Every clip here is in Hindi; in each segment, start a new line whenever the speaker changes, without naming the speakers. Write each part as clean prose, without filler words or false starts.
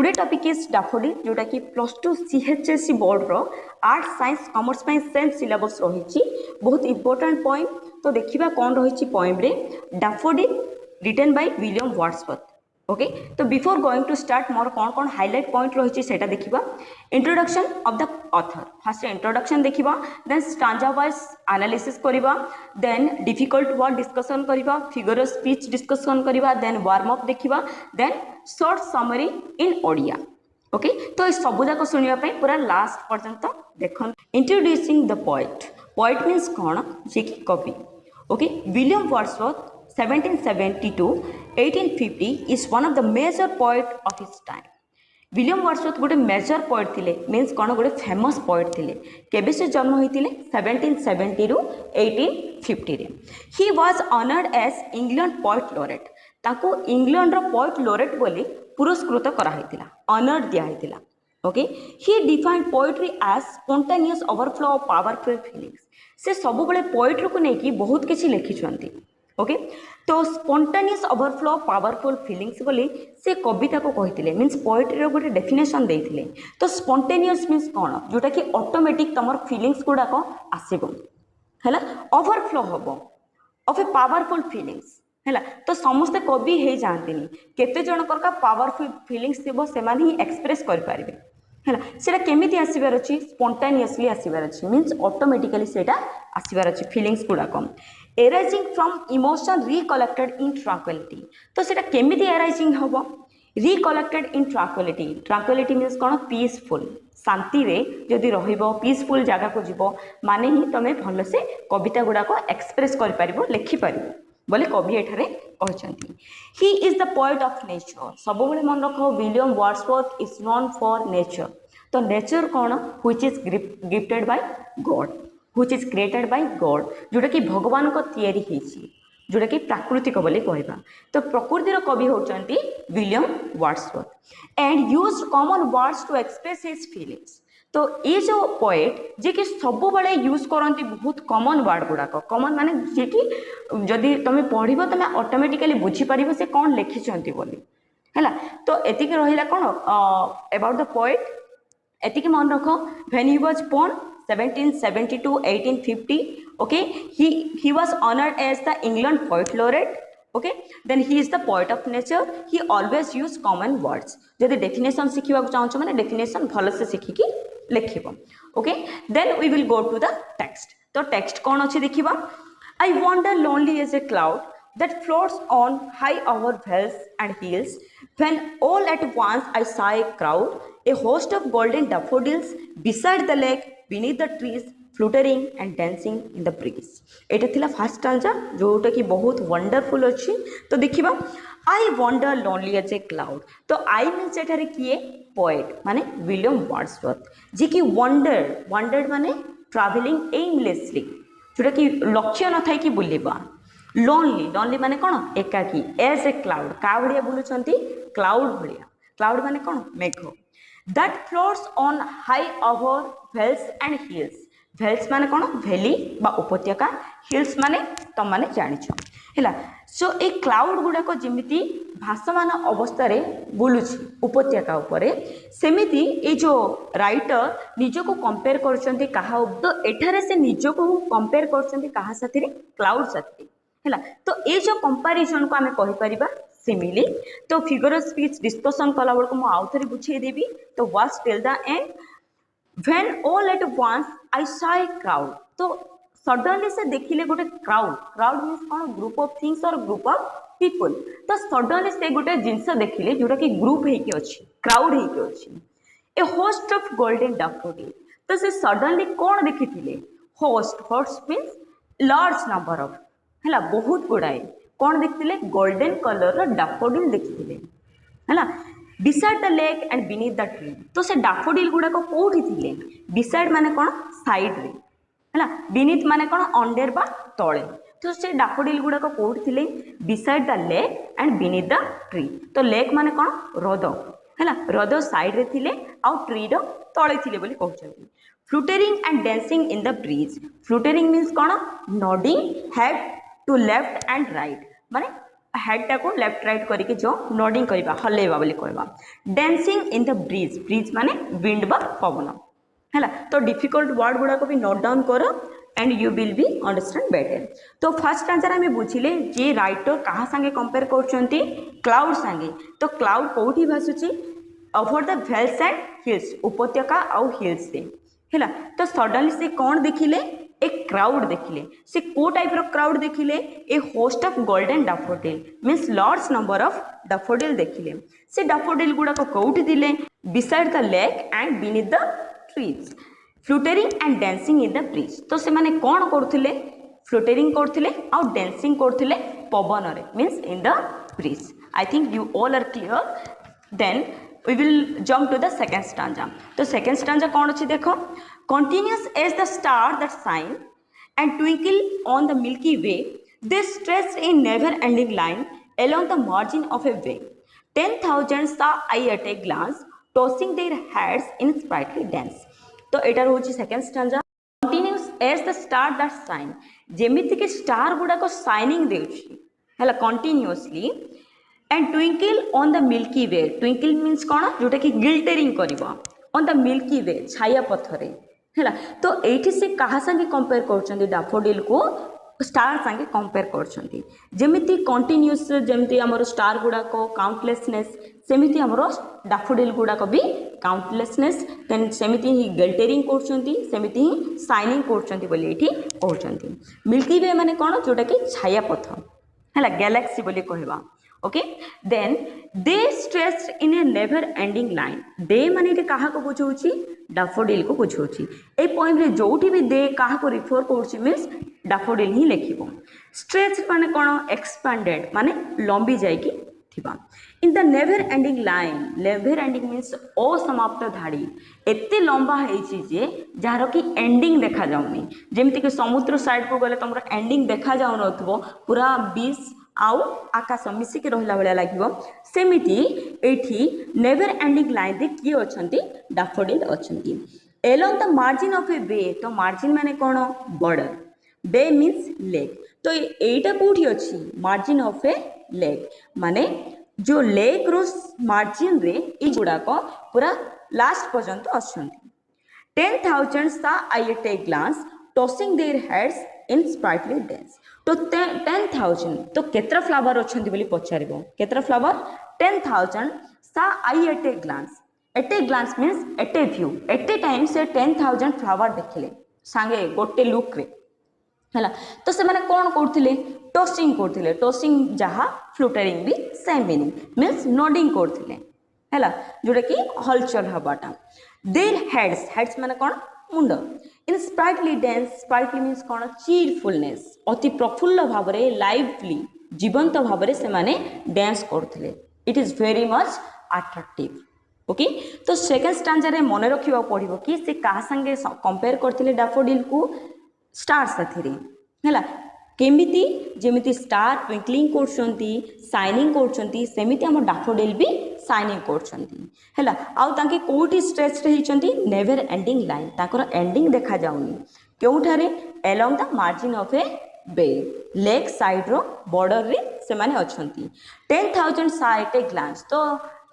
टुडे टॉपिक इज डैफोडिल जोटा कि +2 CHSE बोर्ड रो आर्ट साइंस कॉमर्स में सेम सिलेबस रही बहुत इंपोर्टेंट पॉइंट। तो देखिबा कौन रही पोएम रे daffodil written by William Wordsworth. Okay तो before going to start more कौन कौन हाइलाइट पॉइंट रही सेटा देखिबा। Introduction of the author, first introduction देखिबा, देन स्टांजा वाइज एनालिसिस करिबा, देन डिफिकल्ट वर्ड डिस्कशन करिबा, फिगर ऑफ स्पीच डिस्कशन करिबा, देन वार्म अप देखिबा, then short summary in Odia. Okay तो ये सब जाक सुनिया पूरा लास्ट पर्यंत देखन। Introducing the poet, poet means कौन जे कि कवि। Okay William Wordsworth 1770 to 1850 is one of the major poet of his time. William Wordsworth गोटे मेजर पोएट थिले, मीन्स कौन गोटे फेमस पोएट थिले। केबे से जन्म होइतिले 1770 रु 1850 रे। He was honoured as England poet laureate, ताको इंग्लैंड रो पोएट लोरेट बोली पुरस्कृत करा हैतिला, ऑनर दिया हैतिला। Okay he defined poetry as spontaneous overflow of powerful feelings. से सब बळे पोएट्री को नेकी बहुत किछि लिखिछंती। ओके तो spontaneous overflow of powerful feelings बोली से कविता को कहिथिले, मीन्स पोएट्री रो गोटे डेफिनेशन देथिले। तो स्पॉन्टेनियस मीन्स कोन जोटा कि ऑटोमेटिक तमर फीलिंग्स गुडा को आसीबो हैला, ओवरफ्लो होबो ऑफ ए पावरफुल फीलिंग्स हैला। तो समस्त कवि हे जानतिनी केते जण करका पावरफुल फीलिंग्स थिबो सेमान ही एक्सप्रेस कर पारिबे हैला। सेटा केमिति आसीबार अछि, स्पॉन्टेनियसली आसीबार अछि, मीन्स ऑटोमेटिकली सेटा आसीबार अछि फीलिंग्स गुडा को arising from emotion recollected in tranquillity. तो सेटा केमिति एराइजिंग होबो, recollected in tranquillity. Tranquillity means कोन पीसफुल, शांति रे जदि रहिबो पीसफुल जगह को जीवो माने ही तमे भल से कविता गुडा को एक्सप्रेस कर पारिबो, लिखि पारिबो बोले कवि एठारे कहछंती। He is the poet of nature. सब बेले मन रखो William Wordsworth is known for nature. तो नेचर कौन which is gifted by God, which is created by God, जोटा कि भगवान को तैयारी हेछि, जोटा कि प्राकृतिक बोली कहबा। तो प्रकृतिर कवि होचंती William Wordsworth and used common words to express his feelings. तो ये जो पोएट जे कि सब बड़े यूज करती बहुत कॉमन वर्ड गुड़ाक, कॉमन माने जे कि जदि तुम पढ़िबो तमे ऑटोमेटिकली बुझी पारिबो से कौन लिखिचंती बोली हैला। तो एतिके रहिला कौन अबाउट द पोएट, एतिके मन रखो। When he was born 1770 to 1850, okay he was honored as the England poet laureate. Okay then he is the poet of nature, he always use common words. जदि डेफिनेशन शिखिबा चाहछ माने डेफिनेशन भल से शिखिकी लिखिबो। Okay then we will go to the text. तो टेक्स्ट कौन अच्छे देखिबा। I wander lonely as a cloud that floats on high over vales and hills, when all at once I saw a crowd, a host of golden daffodils beside the lake, beneath the trees, fluttering and dancing in the breeze. एटा थिला फर्स्ट स्टांजा जोटा कि बहुत वंडरफुल अछि। तो देखिबा I wander lonely as a cloud. तो आई मीन्स एठारे किए पोएट माने विलियम वर्ड्सवर्थ, जे कि वंडर्ड माने ट्रैवलिंग एमलेसली, जोटा कि लक्ष्य न थाई कि बुलिबा। लोनली माने कौन एकाकी, एज ए क्लाउड का भड़िया बुलुचंती क्लाउड भड़िया, क्लाउड माने कौन मेघ। That floats on high over vales and hills. Vales माने कौन वैली बा उपत्यका, हिल्स माने तुम माने जानिछ हैला। सो ए क्लाउड गुडा को जेमिति भासमान अवस्था रे बुलुछि उपत्यका उपरे, सेमिति ए जो राइटर निजो को कंपेयर करचंती कहा। तो एठारे से निजो को कंपेयर करचंती कहा साथी रे, क्लाउड साथी हैला। तो ये जो कंपैरिजन को आमे कहि परिबा सिमिली। तो फिगर ऑफ स्पीच डिस्कशन कला बेल को मु आउ थरे बुझे देबी। तो was till the end when all at once I saw a crowd. तो सडनली से देखिले गोटे क्राउड मीन्स कौन ग्रुप ऑफ थिंग्स और ग्रुप ऑफ पीपल। तो सडनली से गोटे जिंस देखिले जोटा कि ग्रुप हेके अछि, क्राउड हेके अछि, a host of golden daffodil. तो से सडनली कौन देखिथिले host means large number of हैला, बहुत गुड़ाए कौन देखिले गोल्डन कलर डैफोडिल देखिथिले हैला। Beside the lake and beneath the tree. तो से डैफोडिल गुडा को कोठी थिले, बिसाइड माने कौन साइड रे हैला, बीनीथ माने कौन अंडर बा तळे। तो से डैफोडिल गुडा को कोठी थिले beside the lake and beneath the tree. तो लेक माने कौन हृद हैला, हृद साइड रे थिले आ ट्री रो तळे थिले बोली कहउछथि। Fluttering and dancing in the breeze. Fluttering means कौन nodding head to left and right, माने हेडटा को लेफ्ट राइट करके जो नोडिंग करवा हल्लेबा बोली कहवा dancing in the breeze breeze माने विंड बा पवन है तो डिफिकल्ट वर्ड गुड़ाक भी नोट डाउन कर and you will be understand better तो फर्स्ट आंसर आम बुझिले जे राइटर कहा संगे कंपेयर करछंती क्लाउड संगे तो क्लाउड कोठी भासुची over the vales and hills उपत्यका आउ हिल्स से है तो सडनली से कौन देखिले ए क्राउड देखिले से को टाइप रो क्राउड देखिले a host of golden daffodil means large number of daffodil देखिले से डैफोडिल गुडा को कोठी दिले beside the lake and beneath the trees fluttering and dancing in the breeze तो से माने कौन करथिले फ्लुटरिंग करथिले और डांसिंग करथिले पवन रे means in the breeze I think you all are clear then we will jump to the second stanza तो second stanza कौन अच्छी देखो continuous as the star that shine and twinkle on the milky way they stretched in never ending line along the margin of a way 10,000 saw I at a glance tossing their heads in sprightly dance तो एटार होची second stanza continuous as the star that shine जेमिति के star गुडा को shining देउची हला continuously and twinkle on the milky way twinkle means कौन जोटा कि गिल्टरिंग करिवो ऑन द मिल्की वे छाया पथरे हैला तो एठी से कहा संगे कंपेयर करछन्ती डैफोडिल को स्टार संगे कंपेयर करछन्ती जेमिति कंटीन्यूअस जेमिति हमर स्टार गुडा को काउंटलेसनेस सेमिति हमर डैफोडिल गुडा को भी काउंटलेसनेस देन सेमिति ही गिल्टरिंग करछन्ती सेमिति ही शाइनिंग करछन्ती बोली एठी कहछन्ती मिल्की वे माने कौन जोटा कि छाया पथ हैला गैलेक्सी बोली कहबा okay then they stretched in a never ending line they माने कहा को बुझाऊँ डैफोडिल को बुझाऊँ ए पोएम रे जोठी भी दे कहा को रिफर कर मीन्स डैफोडिल ही लिखिबो स्ट्रेच माने कौन एक्सपांडेड माने लंबी जाइकी थिबा in the never ending line never ending means असमाप्त धाड़ी एते लंबा है जे जार कि एंडिंग देखा जाउनी जेमति कि समुद्र साइड को गले तुम एंडिंग देखा जाउ नथबो पूरा 20 आउ आकाश मिसिक रहा भाया लगे सेमिति एठी नेवर एंडिंग लाइन दे किए अच्छी डैफोडिल अच्छी एलोंग द मार्जिन ऑफ ए वे तो मार्जिन माने कौन बॉर्डर बे मीन्स लेक तो एटा कोठी अच्छी मार्जिन ऑफ ए लेक माने जो लेक रो मार्जिन रे ई गुड़ाक पूरा लास्ट पर्यंत अच्छी 10,000 saw I at a glance tossing their heads in sprightly dance तो 10,000 तो केतरा फ्लावर अच्छी बोली पचारिबो केतरा flower 10,000 saw I at a glance means at a view at a time से 10,000 फ्लावर देखिले सांगे गोटे लुक रे है तो से माने कौन करथिले टॉसिंग जहाँ फ्लुटरिंग भी सेम मीनिंग मीन्स नोडिंग करथिले है जोटा कि हलचल हवाटा देयर हेड्स माने कौन मुंड इन स्प्राइटली डांस स्प्राइटली मीन्स कौन चीरफुलनेस अति प्रफुल्ल भाव में लाइवली जीवंत भाव में से माने डांस करथिले it is very much attractive okay तो सेकेंड स्टांजा रे मन रखिबा पड़िबो कि से कहा संगे कंपेयर करथिले डैफोडिल को स्टार साथी है केमिति जेमिति स्टार ट्विंकलिंग करछंती शाइनिंग करछंती सेमिति हम डैफोडिल भी शाइनिंग करछंती हैला आउ तांके कोठी स्ट्रेच रहिचंती नेवर एंडिंग लाइन ताकर एंडिंग देखा जाउनी केउठारे along the margin of a bay lake side रो बॉर्डर रे से माने अछंती 10,000 saw at a glance तो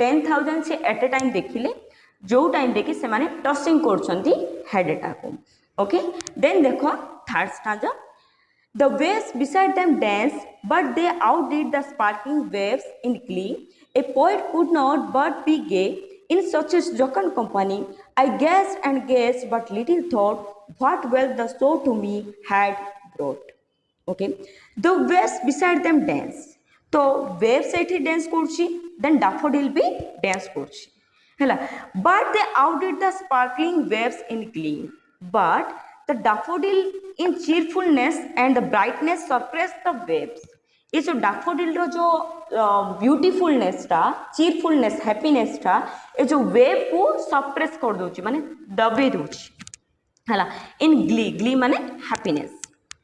10,000 से एट ए टाइम देखिले जो टाइम देखि से माने टॉसिंग करछंती हेडटा को ओके देन देखो third stanza The waves beside them danced, but they outdid the sparkling waves in glee. A poet could not but be gay in such a jocund company. I gazed and gazed, but little thought what wealth the show to me had brought. Okay, the waves beside them danced. तो waves एठी dance करछि, then daffodil भी dance करछि, हैला. But they outdid the sparkling waves in glee. But the daffodil in cheerfulness and the brightness suppressed the waves. ये जो daffodil रो जो ब्यूटीफुलनेस टा चीरफुलनेस हैप्पीनेस टा ये जो वेव को सप्रेस कर दोची माने दबे दोची हला इन ग्ली माने हैप्पीनेस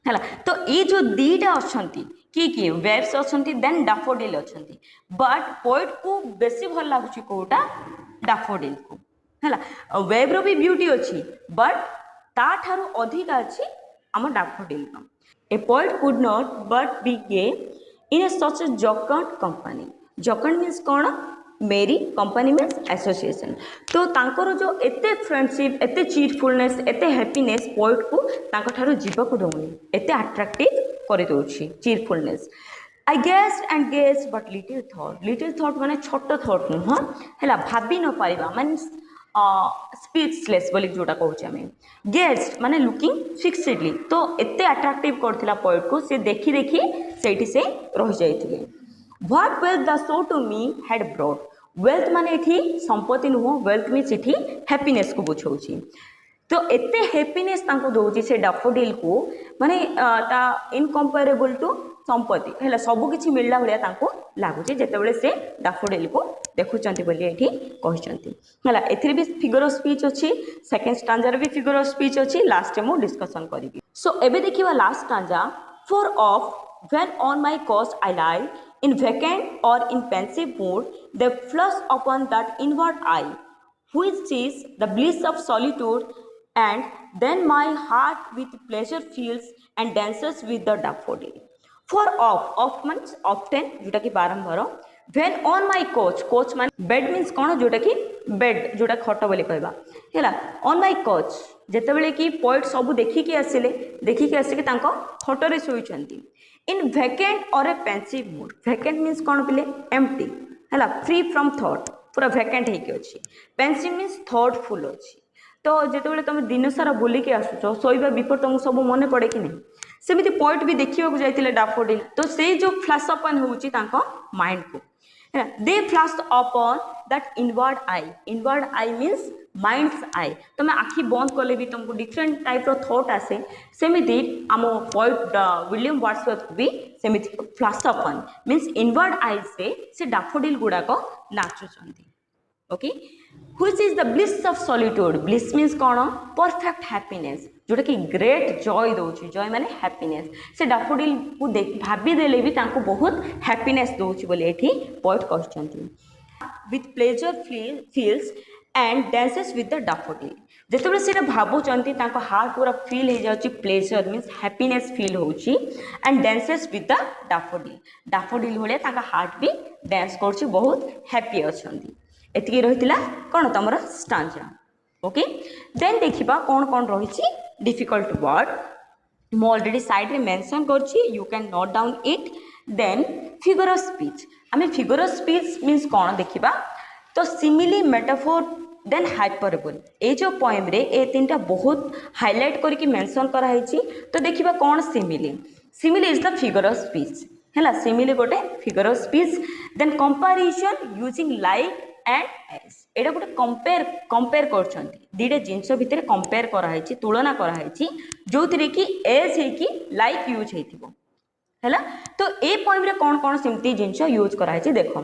हला तो ये जो दीटा अछंती कि वेव्स अछंती देन daffodil अछंती बट पोएट को बेसी भल लागुची कोटा daffodil को हला वेव रो भी ब्यूटी अछि बट ताठारु अधिक अछि आम daffodil a poet could not but be gay in a such a jocund company. Jocund means कौन? Merry, company means association. तो तांकर जो एते फ्रेंडशिप, एते चीरफुलनेस, एते हैप्पीनेस पोएट को तांको ठारो जीवाको दउनी, एते अट्रैक्टिव करि दउछि cheerfulness. I gazed and gazed but little thought माने छोट थॉट नुह हैला, भाबी न पारिबा माने स्पीचलेस बोली जोटा कहूँ आम। गेस्ट माने लुकिंग फिक्सडली, तो एते अट्रैक्टिव करथिला पोएट को, से देखी देखी सेठी से रहि जाइथिले। What wealth the show to me had brought. Wealth माने एठी संपत्ति नुह, वेल्थ मीन्स एठी हैप्पीनेस को बुझाउछि। तो एते हैप्पीनेस तांको दउछि से डैफोडिल को, माने ता इनकम्पेरेबल टू संपत्ति हैला, सब किछि मिलला भलिया तांको लागुछि जेतेबेले से डैफोडिल को देखुचंती बोली एठी कहिसंती हैला। एथिरे भी फिगर ऑफ स्पीच अछि, सेकंड स्टांजार भी फिगर ऑफ स्पीच अछि, लास्ट मो डिस्कशन करिबी। सो एबे देखिबा last stanza. For of when on my couch I lie, in vacant or in pensive mood, they flush upon that inward eye, which sees the bliss of solitude, and then my heart with pleasure feels and dances with the daffodil. For off means often, जोटा कि बारंबार। when on my couch मान bed means कौन? जोटा कि bed, जोटा खट बोली कहबा हैला। on my couch जेतेबेले कि पोएट सब देखिकी आसिके तांको खटरे शोइचंती। इन वैकेंट और ए पेंसिव मूड, वैकेंट मीन्स कौन पिले? एम्प्टी हैला, फ्री फ्रॉम थॉट, पूरा वैकेंट होइके अछि। पेंसिव मीन्स थॉटफुल अछि। तो जेतेबेले तुम दिन सारा बुलिकी आसुचो, सोइबा बिफोर तुमको सब मने पड़े कि नहीं? सेमिति पोएट भी देखिबाकू जाइतिले डैफोडिल, तो से जो फ्लैश अपन होउची तांको माइंड को हैला। They flash upon that inward eye. Inward eye means mind's eye. तुम आखि बंद कले भी तुमको डिफरेंट टाइप रो थॉट आसे, सेमिति आम पोएट विलियम वर्ड्सवर्थ भी सेमिति flash upon means inward eye से डैफोडिल गुड़ाक नाचुचंती। Okay, which is the bliss of solitude. Bliss means कौन? परफेक्ट हैप्पीनेस, जोटा कि ग्रेट जॉय दउछि। जॉय माने हैप्पीनेस। से डैफोडिल को भाबी देले भी तांको बहुत हैप्पीनेस दउछि बोली एठी पोएट कहचंती। With pleasure fills and dances with the daffodil. जेतेबेले सेटा भाबुचंती तांको हार्ट पूरा फील हो जाउछि, प्लेजर मीन्स हैप्पीनेस फील होउछि, and dances with the daffodil. Daffodil भले तांका हार्ट भी डांस करछि, बहुत हैप्पी अछंती। एतिकी रहितिला कोन तमरा स्टांजा। ओके, देन देखिबा कोन कोन रहिछि डिफिकल्ट वर्ड। मो ऑलरेडी साइड रे मेंशन करछि, you can note down it. Then figure of speech. आमे फिगर ऑफ स्पीच मीन्स कोन देखिबा, तो सिमिली, मेटाफोर, देन हाइपरबोल। ए जो पोएम रे ए तीनटा बहुत हाईलाइट करके मेंशन करा हैछि। तो देखिबा कोन simile. Simile is the figure of speech हैला। सिमिली गोटे figure of speech. Then comparison using like and as. एटा गोटे कंपेयर करछंती, दीटे जिंस भितर कंपेयर करा हैछि, तुलना करा हैछि, जोथिरे कि एज है कि लाइक यूज हेतिबो हैला। तो ए पोएम रे कोन कोन सिमती जिंस यूज करा हैछि देखो।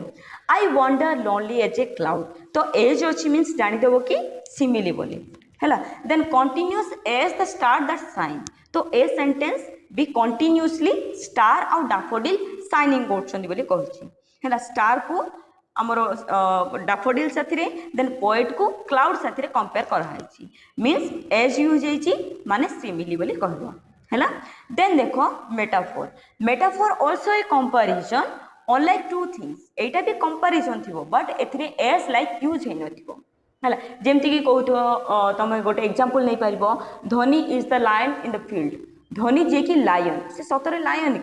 I wander lonely as a cloud. तो एज अछि मीन्स जानि देबो कि सिमिली बोली हैला। Then continuous as the star that shine. तो ए सेंटेंस भी कंटीन्यूअसली स्टार और डैफोडिल शाइनिंग करछंती बोली कहछि हैला। स्टार को आमर डैफोडिल साथी, देन पोएट को क्लाउड साथी कंपेयर कराई मीन्स एज यूज होइछि माने सिमिली बोली कहबो हैला। देन देखो metaphor. Metaphor also a comparison unlike two things. एटा भी कंपैरिजन थिबो बट एथिरे एज लाइक यूज हे नथिबो हैला। जेमति कि कहतो तमे गोटे एग्जांपल नै पारिबो, Dhoni is the lion in the field. Dhoni जे कि लायन, से सतरे लायन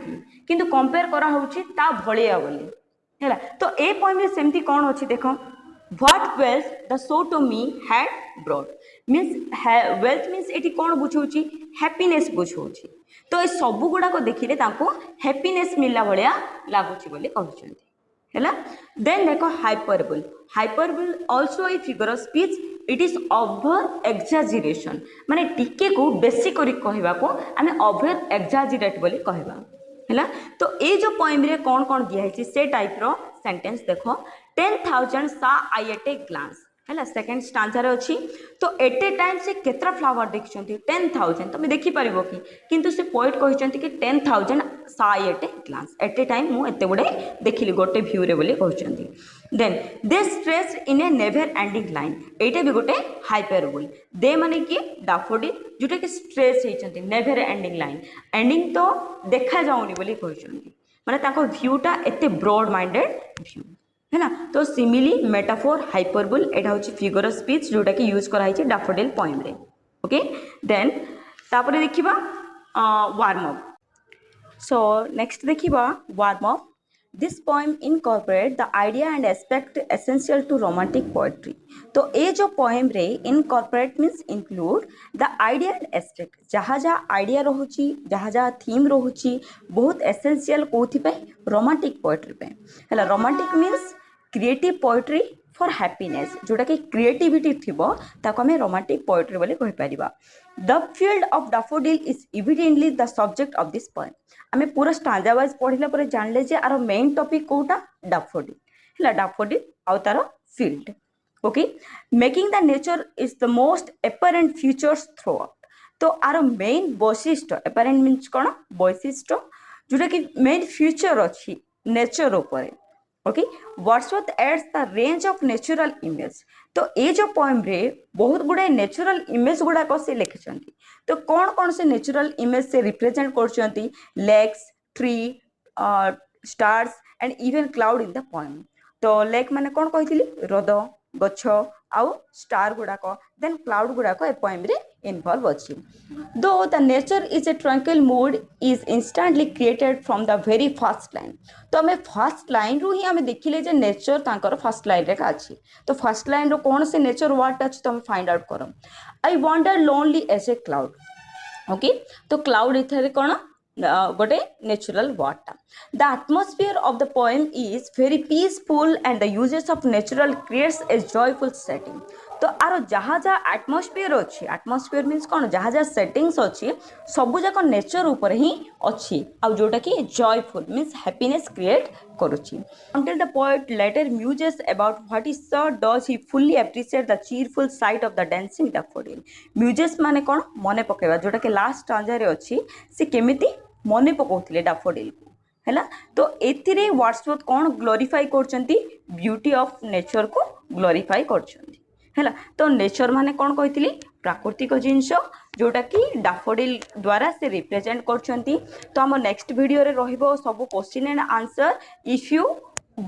किंतु कंपेयर करा होउछि ता भलिया बोली हैला। तो ए पोएम में सेमती कौन अच्छी देखो। What wealth the show to me had brought means wealth means एटी कौन बुझाऊँगी? हैप्पीनेस बुझाऊँगी। तो ये सब गुड़ाक देखिले तांको हैप्पीनेस मिलला भलिया लागुची बोली कहउछंती हैला। देन देखो hyperbole. Hyperbole also a figure of speech. It is over exaggeration, माने टिके को बेसी करी कहबा को आमे ओवर एक्जाजिरेट बोली कहबा हैला। तो ये जो पोएम रे कौन कौन दिया है से टाइप रो सेंटेंस देखो। 10,000 saw I at a glance हैला। सेकंड स्टांजा रे अछि। तो एट ए टाइम से केतरा फ्लावर देखछंती? 10,000। तुम देखि परिबो कि? किंतु से पोएट कहिसंती कि 10,000 saw I at a glance. At a time मु एते गुडे देखिली गोटे व्यू रे बोली कहउछंती। Then they stretch in a never ending line. एटा भी गोटे हाइपरबोल। दे माने कि डैफोडिल, जोटा कि स्ट्रेस हेचंती नेवर एंडिंग लाइन। एंडिंग तो देखा जाउनी बोली कहउछंती, माने भ्यूटा एत ब्रॉड माइंडेड भ्यू है ना। तो सिमिली मेटाफोर हाइपरबोल एटा होची फिगर ऑफ स्पीच जोटा कि यूज करा है डैफोडिल पोएम रे। ओके देन तापरे देखिबा वार्म अप। सो नेक्स्ट देखिबा warm up. This poem incorporate the idea and aspect essential to romantic poetry. तो ये जो poem रे incorporate means include the idea and aspect जहाँ जहाँ idea रहुची जहाँ जहाँ theme रहुची बहुत essential कोथि पे romantic poetry पे है। romantic means creative poetry for happiness जोटा कि creativity थिबो ताको हमें romantic poetry बोले कहि परिबा। The field of daffodil is evidently the subject of this poem. आमे पूरा स्टांजा वाइज पढ़िला पर जानले जे आरो मेन टॉपिक कोटा डैफोडिल हैला डैफोडिल आउ तारो field. Okay making the nature is the most apparent features throughout. तो आरो मेन वैशिष्ट्य एपरेंट मीन्स कोन वैशिष्ट्य जोटा कि मेन फीचर अछि नेचर ऊपर। Okay Wordsworth adds the range of natural image. तो ये जो पोएम रे बहुत गुडे नेचुरल इमेज गुडा को से लिखिसंती। तो कौन कौन से नेचुरल इमेज से रिप्रेजेंट करछंती lakes tree stars and even cloud in the poem. तो लेक माने कौन कहितली रद गछ आउ स्टार गुडा को देन क्लाउड गुडा को ए पोएम रे इन्वॉल्व अछि। Though the nature is a tranquil mood is instantly created from the very first line. तो हमें फर्स्ट लाइन रू ही हमें देखिले जे नेचर तांकर फर्स्ट लाइन रे का अछि। तो फर्स्ट लाइन रो कौन से नेचर वर्ड अछि तो हम फाइंड आउट करो। I wander lonely as a cloud. Okay तो क्लाउड इथरे कोन गोटे natural word. The atmosphere of the poem is very peaceful and the uses of natural creates a joyful setting. तो आरो जहाँ जहाँ एटमॉस्फेयर अच्छी एटमॉस्फेयर मीन्स कौन जहाँ जहाँ सेटिंग्स अच्छी सबू जाक नेचर ऊपर ही अच्छी आउ जोटा कि जॉयफुल मीन्स हैप्पीनेस क्रिएट करुच्ची। Until the poet later muses about what he saw does he fully appreciate the cheerful sight of the dancing daffodil. Muses माने कौन मने पकेवा जोटा कि लास्ट स्टांजा रे अच्छी से केमिति मने पकोथिले डैफोडिल को हैला। तो एथिरे वर्ड्सवर्थ कौन ग्लोरीफाई करचंती ब्यूटी ऑफ नेचर को ग्लोरीफाई करचंती हैला। तो नेचर माने कौन कहितली प्राकृतिक जिनस जोटा कि डैफोडिल द्वारा से रिप्रेजेंट करचंती। तो हम नेक्स्ट वीडियो रे रहिबो सब question and answer if you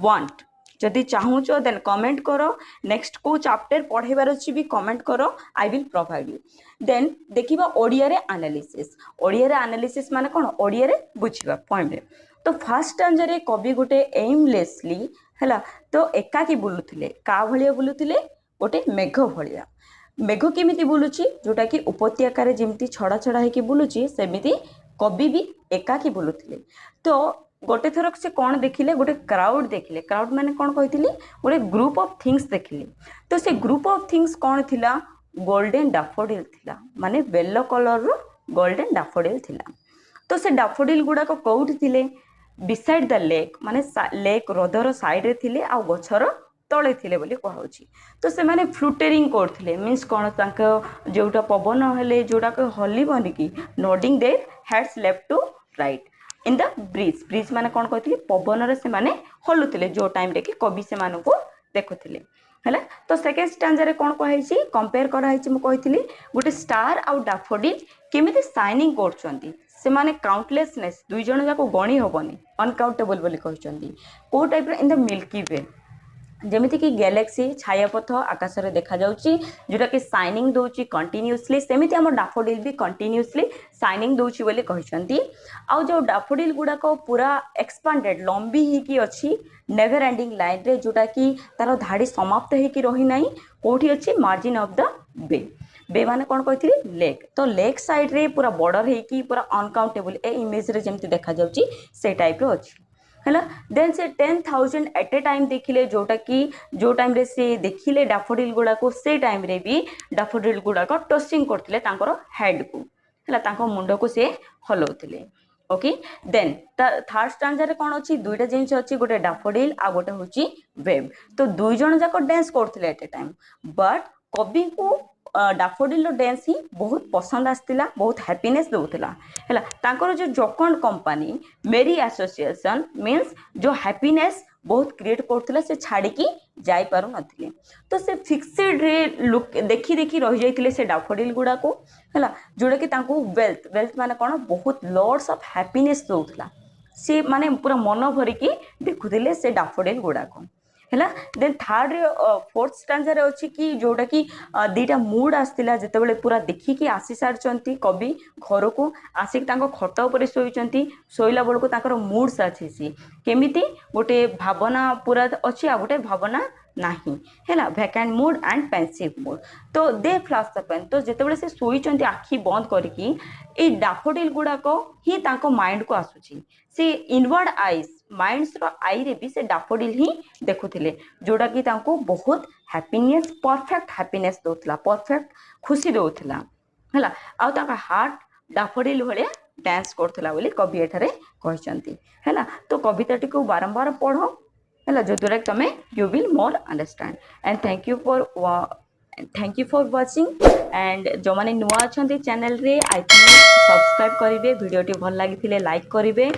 want जदि चाहूचो देन कमेंट करो। नेक्स्ट को चैप्टर पढ़ेबार अछि भी कमेंट करो I will provide you. Then देखिबा ओडिया रे एनालिसिस। ओडिया रे एनालिसिस माने कोन ओडिया रे बुझिबा पोएम रे। तो फर्स्ट स्टांजा रे कवि गोटे एमलेसली हैला तो एकाकी बुलुथिले का भलिया बुलुथिले गोटे मेघ भलिया। मेघ केमिति बुलुची जोटा कि उपत्यकार जेमती छड़ा छड़ा होकर बुलुची सेमिति कवि भी एकाकी बुलुथिले। तो गोटे थरक से कौन देखिले गोटे क्राउड देखिले। क्राउड माने कौन कहितली गोटे ग्रुप ऑफ थिंग्स देखिले। तो से ग्रुप ऑफ थिंग्स कौन थिला गोल्डन डैफोडिल थिला माने येलो कलर रो गोल्डन डैफोडिल थिला। तो से डैफोडिल गुडा को कोउठी थिले बिसाइड द लेक माने लेक हृदर साइड रे थिले आ गछर तले थिले बोली कहउची। तो से माने फ्लुटरिंग करथिले मींस कोन तांक जोटा पवन हेले जोटा को हलिबनी की nodding their heads left to right in the breeze. Breeze माने कोन कहथिले पवन रे से माने हलुथिले जो टाइम रे कि कवि से मानु को देखुथिले हैला। तो सेकंड स्टैंजा रे कोन कहैछि कंपेयर करा हैछि म कहिथिली गोटे स्टार आउ डैफोडिल केमिति शाइनिंग करचंती से माने काउंटलेसनेस दुई जण जाको गणी होबनी अनकाउंटेबल बोली कहचंती को टाइप रे इन द मिल्की वे जेमिति कि गैलेक्सी छायापथ आकाश रे देखा जाउची जोटा कि शाइनिंग दोची कंटिन्यूअसली सेमिति हम डैफोडिल भी कंटिन्यूअसली शाइनिंग दोची बोली कहचंती। आउ जो डैफोडिल गुडा को पूरा एक्सपांडेड लंबी ही की अछि नेवर एंडिंग लाइन रे जोटा कि तार धाड़ी समाप्त हे कि रही नाही कोठी अछि मार्जिन ऑफ द बे। बे माने कोन कहथिली लेक। तो लेक साइड रे पूरा बॉर्डर हे कि पूरा अनकाउंटेबल ए इमेज रे जेमति देखा जाउची से टाइप रो अछि हैला। देन से 10,000 एट ए टाइम देखिले जोटा कि जो टाइम रे से देखिले डैफोडिल गुडा को से टाइम रे भी डैफोडिल गुडा को टचिंग करथिले तांकर हेड को हैला तांको मुंड को से हलौथिले। ओके देन थर्ड स्टैंजा रे कोन अछि दुईटा जिंस अछि गोटे डैफोडिल आ गोटे होची वेव। तो दुई जण जाको डांस करथिले एट ए टाइम बट कवि को डैफोडिल रो डांस ही बहुत पसंद आस्तिला बहुत हैप्पीनेस दउथिला हैला। तांकर जो जॉकंड कंपनी मेरी एसोसिएशन मींस जो हैप्पीनेस बहुत क्रिएट करथिला से छाड़ी की जाई पारु नथिले। तो से फिक्सेड रे लुक देखी देखी रह जाइतिले से डैफोडिल गुडा को हैला जोडा कि तांको वेल्थ माने कोन बहुत लॉट्स ऑफ हैप्पीनेस दउथिला सी माने पूरा मन भरिकी देखुले से डाफोडिल गुड़ाक है। देन थर्ड फोर्थ स्टांजा रे अच्छी कि जोटा कि दीटा मुड आसला जिते पूरा देखिकी आसी सारी कवि घर को आसिक खट उपर शोचती शोला बेलू मुड्स अच्छी केमिति गोटे भावना पूरा अच्छी आ गोटे भावना नहीं है vacant mood and pensive mood. तो दे फ्लाश द पेन तो जिते से शोचती आखि बंद करके डाफोडिल गुड़ाक ही माइंड को आसूची से इनवर्ड आईज माइंड्स रो आई रे भी से डाफोडिल ही देखुथिले जोड़ा कि तांको बहुत हैप्पीनेस परफेक्ट हैप्पीनेस दोथला परफेक्ट खुशी दोथला हला आ ताका हार्ट डाफोडिल भले डांस करथला बोली कवि एठारे कहचंती हैला। तो कविताटी को बारंबार पढ़ो है जो द्वारा तुम you will more understand and thank you for watching and जो मैंने नुआ अच्छा चैनल रे आई थिंक सब्सक्राइब करेंगे वीडियो भल लगी लाइक करेंगे